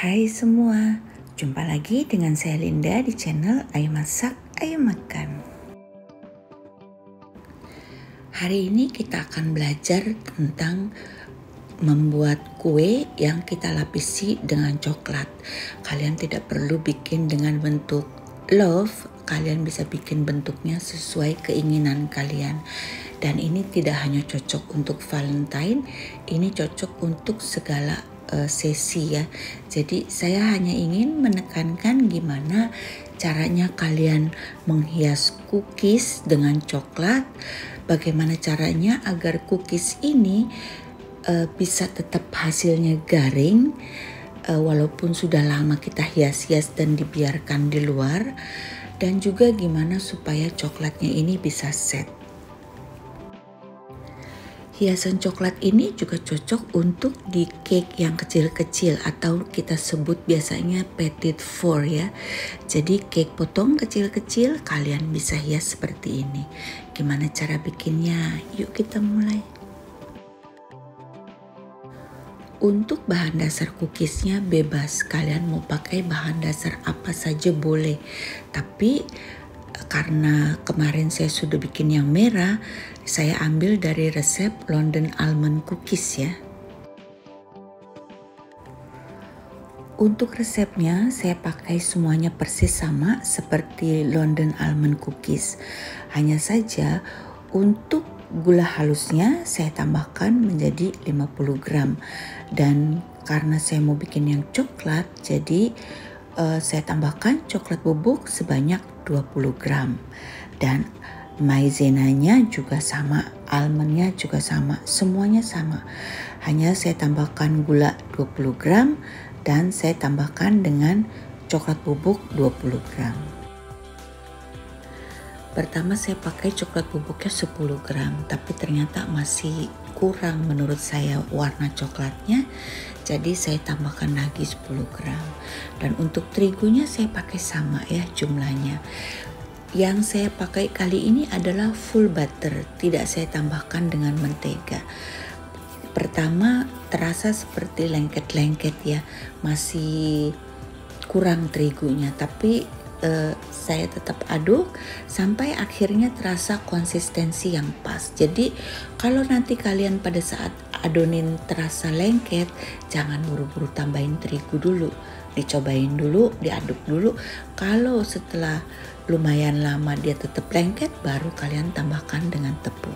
Hai semua, jumpa lagi dengan saya Linda di channel Ayo Masak, Ayo Makan. Hari ini kita akan belajar tentang membuat kue yang kita lapisi dengan coklat. Kalian tidak perlu bikin dengan bentuk love, kalian bisa bikin bentuknya sesuai keinginan kalian. Dan ini tidak hanya cocok untuk Valentine, ini cocok untuk segala sesi ya. Jadi saya hanya ingin menekankan gimana caranya kalian menghias cookies dengan coklat, bagaimana caranya agar cookies ini bisa tetap hasilnya garing walaupun sudah lama kita hias-hias dan dibiarkan di luar, dan juga gimana supaya coklatnya ini bisa set. Hiasan coklat ini juga cocok untuk di cake yang kecil-kecil atau kita sebut biasanya petit four ya. Jadi cake potong kecil-kecil kalian bisa hias seperti ini. Gimana cara bikinnya? Yuk kita mulai. Untuk bahan dasar cookiesnya bebas, kalian mau pakai bahan dasar apa saja boleh. Tapi karena kemarin saya sudah bikin yang merah, saya ambil dari resep London Almond Cookies ya. Untuk resepnya saya pakai semuanya persis sama seperti London Almond Cookies. Hanya saja untuk gula halusnya saya tambahkan menjadi 50 gram. Dan karena saya mau bikin yang coklat, jadi saya tambahkan coklat bubuk sebanyak 20 gram. Dan maizenanya juga sama, almondnya juga sama, semuanya sama. Hanya saya tambahkan gula 20 gram dan saya tambahkan dengan coklat bubuk 20 gram. Pertama saya pakai coklat bubuknya 10 gram, tapi ternyata masih kurang menurut saya warna coklatnya. Jadi saya tambahkan lagi 10 gram. Dan untuk terigunya saya pakai sama ya jumlahnya. Yang saya pakai kali ini adalah full butter, tidak saya tambahkan dengan mentega. Pertama terasa seperti lengket-lengket ya, masih kurang terigunya, tapi saya tetap aduk sampai akhirnya terasa konsistensi yang pas. Jadi kalau nanti kalian pada saat adonin terasa lengket, jangan buru-buru tambahin terigu dulu, dicobain dulu, diaduk dulu. Kalau setelah lumayan lama dia tetap lengket, baru kalian tambahkan dengan tepung.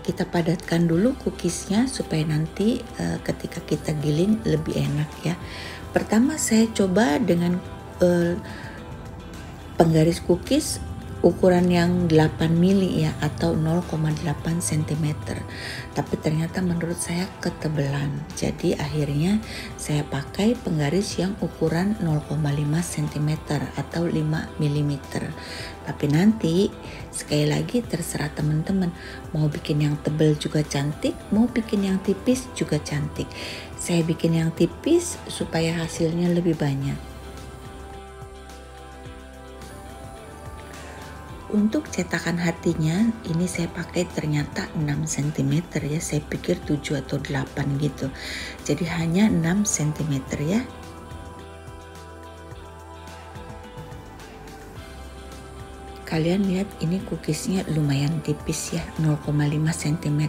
Kita padatkan dulu cookiesnya supaya nanti ketika kita giling lebih enak ya. Pertama saya coba dengan penggaris cookies ukuran yang 8 mili ya, atau 0,8 cm. Tapi ternyata menurut saya ketebelan. Jadi akhirnya saya pakai penggaris yang ukuran 0,5 cm atau 5 mm. Tapi nanti sekali lagi terserah teman-teman, mau bikin yang tebal juga cantik, mau bikin yang tipis juga cantik. Saya bikin yang tipis supaya hasilnya lebih banyak. Untuk cetakan hatinya ini saya pakai ternyata 6 cm ya, saya pikir 7 atau 8 gitu. Jadi hanya 6 cm ya. Kalian lihat ini cookiesnya lumayan tipis ya, 0,5 cm.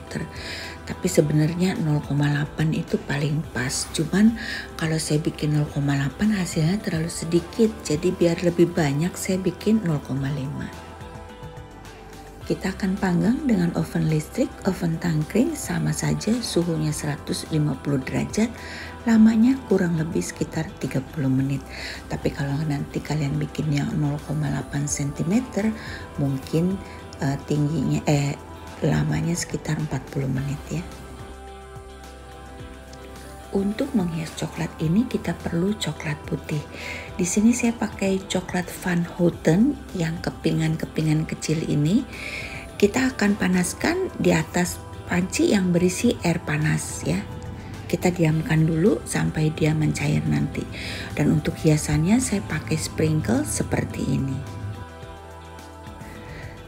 Tapi sebenarnya 0,8 itu paling pas. Cuman kalau saya bikin 0,8 hasilnya terlalu sedikit. Jadi biar lebih banyak saya bikin 0,5. Kita akan panggang dengan oven listrik, oven tangkring, sama saja suhunya 150 derajat, lamanya kurang lebih sekitar 30 menit. Tapi kalau nanti kalian bikin yang 0,8 cm, mungkin lamanya sekitar 40 menit ya. Untuk menghias coklat ini kita perlu coklat putih. Di sini saya pakai coklat Van Houten yang kepingan-kepingan kecil ini. Kita akan panaskan di atas panci yang berisi air panas ya. Kita diamkan dulu sampai dia mencair nanti. Dan untuk hiasannya saya pakai sprinkle seperti ini.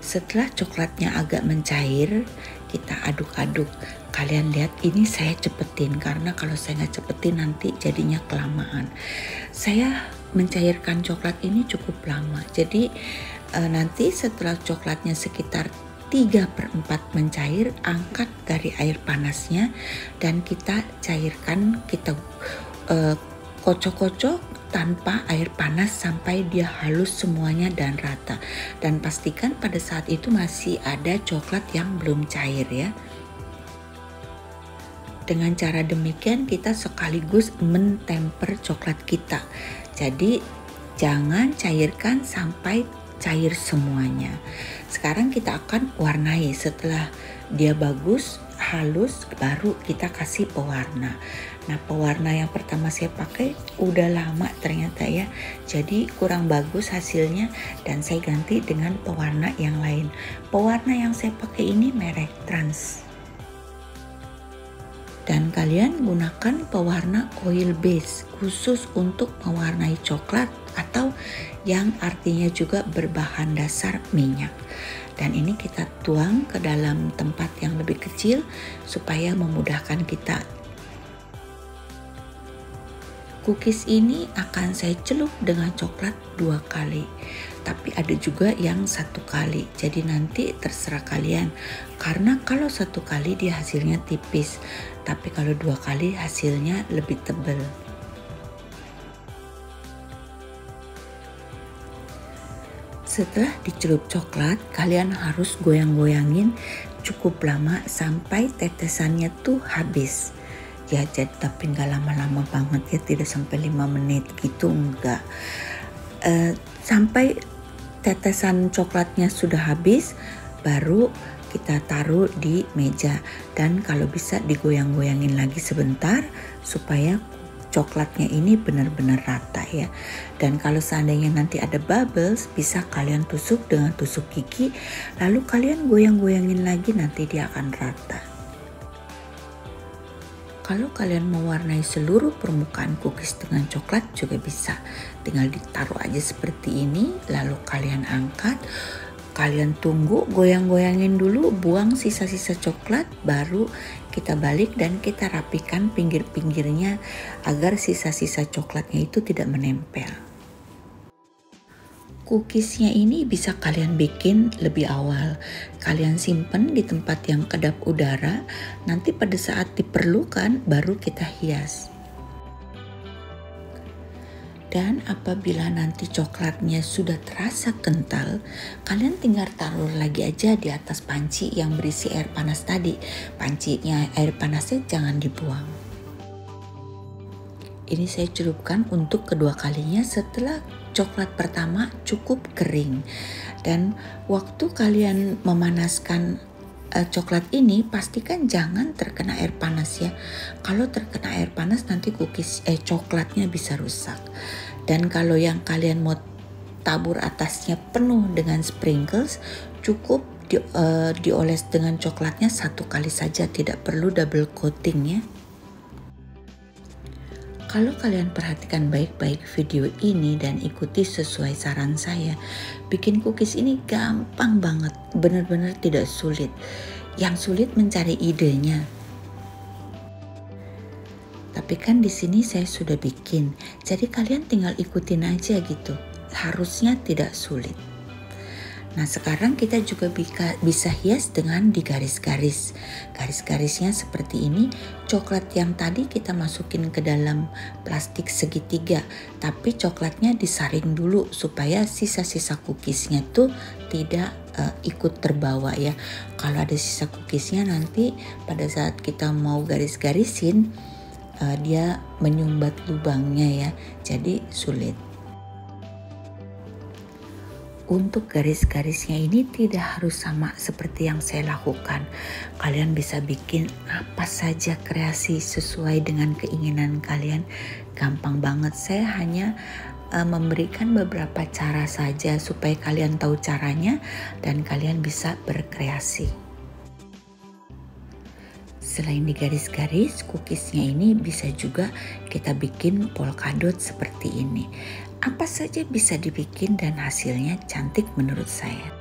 Setelah coklatnya agak mencair, kita aduk-aduk. Kalian lihat ini saya cepetin karena kalau saya nggak cepetin nanti jadinya kelamaan. Saya mencairkan coklat ini cukup lama. Jadi nanti setelah coklatnya sekitar 3/4 mencair, angkat dari air panasnya dan kita cairkan, kita kocok-kocok tanpa air panas sampai dia halus semuanya dan rata. Dan pastikan pada saat itu masih ada coklat yang belum cair ya. Dengan cara demikian kita sekaligus mentemper coklat kita. Jadi jangan cairkan sampai cair semuanya. Sekarang kita akan warnai. Setelah dia bagus, halus, baru kita kasih pewarna. Nah, pewarna yang pertama saya pakai udah lama ternyata ya. Jadi kurang bagus hasilnya dan saya ganti dengan pewarna yang lain. Pewarna yang saya pakai ini merek Trans. Dan kalian gunakan pewarna oil base khusus untuk mewarnai coklat atau yang artinya juga berbahan dasar minyak. Dan ini kita tuang ke dalam tempat yang lebih kecil supaya memudahkan kita. Cookies ini akan saya celup dengan coklat 2 kali, tapi ada juga yang 1 kali. Jadi nanti terserah kalian. Karena kalau 1 kali dia hasilnya tipis, tapi kalau 2 kali hasilnya lebih tebal. Setelah dicelup coklat, kalian harus goyang-goyangin cukup lama sampai tetesannya tuh habis. Ya, jadi tapi nggak lama-lama banget ya, tidak sampai 5 menit gitu, enggak. Sampai tetesan coklatnya sudah habis, baru kita taruh di meja. Dan kalau bisa digoyang-goyangin lagi sebentar supaya coklatnya ini benar-benar rata ya. Dan kalau seandainya nanti ada bubbles, bisa kalian tusuk dengan tusuk gigi, lalu kalian goyang-goyangin lagi, nanti dia akan rata. Kalau kalian mewarnai seluruh permukaan cookies dengan coklat juga bisa. Tinggal ditaruh aja seperti ini, lalu kalian angkat. Kalian tunggu, goyang-goyangin dulu, buang sisa-sisa coklat, baru kita balik dan kita rapikan pinggir-pinggirnya agar sisa-sisa coklatnya itu tidak menempel. Cookiesnya ini bisa kalian bikin lebih awal. Kalian simpen di tempat yang kedap udara, nanti pada saat diperlukan baru kita hias. Dan apabila nanti coklatnya sudah terasa kental, kalian tinggal taruh lagi aja di atas panci yang berisi air panas tadi. Pancinya, air panasnya jangan dibuang. Ini saya celupkan untuk kedua kalinya setelah coklat pertama cukup kering. Dan waktu kalian memanaskan coklat ini, pastikan jangan terkena air panas ya. Kalau terkena air panas nanti coklatnya bisa rusak. Dan kalau yang kalian mau tabur atasnya penuh dengan sprinkles, cukup dioles dengan coklatnya 1 kali saja, tidak perlu double coating ya. Kalau kalian perhatikan baik-baik video ini dan ikuti sesuai saran saya, bikin cookies ini gampang banget, benar-benar tidak sulit. Yang sulit mencari idenya. Tapi kan di sini saya sudah bikin, jadi kalian tinggal ikutin aja gitu. Harusnya tidak sulit. Nah, sekarang kita juga bisa hias dengan digaris-garis. Garis-garisnya seperti ini. Coklat yang tadi kita masukin ke dalam plastik segitiga, tapi coklatnya disaring dulu supaya sisa-sisa cookiesnya tuh tidak ikut terbawa ya. Kalau ada sisa cookiesnya nanti pada saat kita mau garis-garisin, dia menyumbat lubangnya ya, jadi sulit. Untuk garis-garisnya ini tidak harus sama seperti yang saya lakukan. Kalian bisa bikin apa saja kreasi sesuai dengan keinginan kalian. Gampang banget, saya hanya memberikan beberapa cara saja supaya kalian tahu caranya dan kalian bisa berkreasi. Selain di garis-garis, cookiesnya ini bisa juga kita bikin polkadot seperti ini. Apa saja bisa dibikin dan hasilnya cantik menurut saya.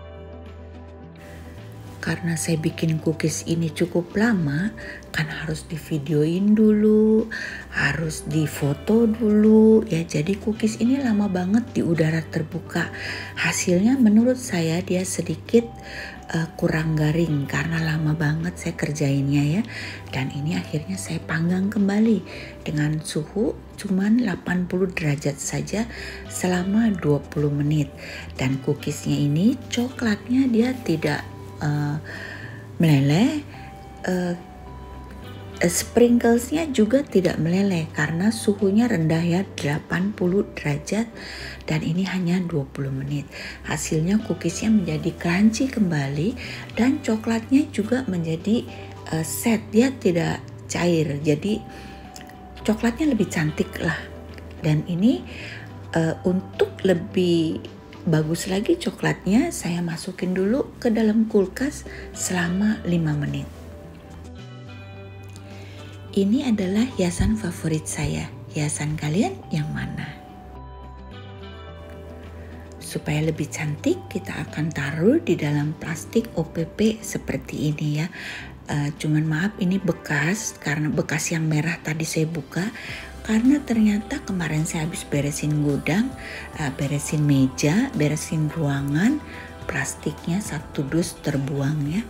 karena saya bikin cookies ini cukup lama, kan harus divideoin dulu, harus difoto dulu ya. Jadi cookies ini lama banget di udara terbuka. Hasilnya menurut saya dia sedikit kurang garing karena lama banget saya kerjainnya ya. Dan ini akhirnya saya panggang kembali dengan suhu cuman 80 derajat saja selama 20 menit. Dan cookiesnya ini coklatnya dia tidak meleleh, sprinklesnya juga tidak meleleh karena suhunya rendah ya, 80 derajat, dan ini hanya 20 menit. Hasilnya cookiesnya menjadi crunchy kembali dan coklatnya juga menjadi set, dia tidak cair, jadi coklatnya lebih cantik lah. Dan ini untuk lebih bagus lagi coklatnya, saya masukin dulu ke dalam kulkas selama 5 menit. Ini adalah hiasan favorit saya. Hiasan kalian yang mana? Supaya lebih cantik, kita akan taruh di dalam plastik OPP seperti ini ya. Cuman maaf, ini bekas, karena bekas yang merah tadi saya buka. Karena ternyata kemarin saya habis beresin gudang, beresin meja, beresin ruangan, plastiknya satu dus terbuang ya.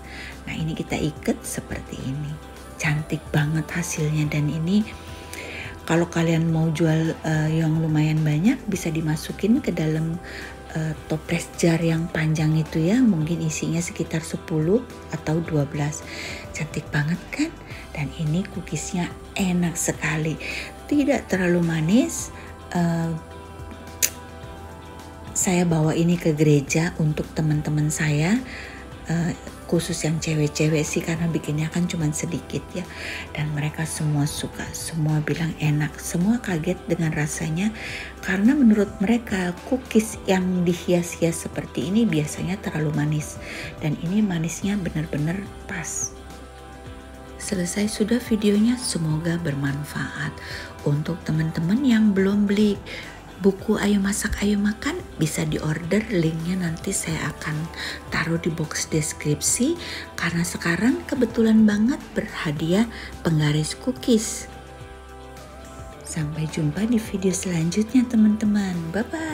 Nah ini kita ikat seperti ini. Cantik banget hasilnya, dan ini kalau kalian mau jual yang lumayan banyak bisa dimasukin ke dalam toples jar yang panjang itu ya, mungkin isinya sekitar 10 atau 12. Cantik banget kan? Dan ini cookiesnya enak sekali, tidak terlalu manis. Saya bawa ini ke gereja untuk teman-teman saya, khusus yang cewek-cewek sih, karena bikinnya kan cuma sedikit ya, dan mereka semua suka, semua bilang enak, semua kaget dengan rasanya, karena menurut mereka cookies yang dihias-hias seperti ini biasanya terlalu manis, dan ini manisnya benar-benar pas. Selesai sudah videonya, semoga bermanfaat. Untuk teman-teman yang belum beli buku Ayo Masak Ayo Makan, bisa diorder, linknya nanti saya akan taruh di box deskripsi, karena sekarang kebetulan banget berhadiah penggaris cookies. Sampai jumpa di video selanjutnya teman-teman, bye bye.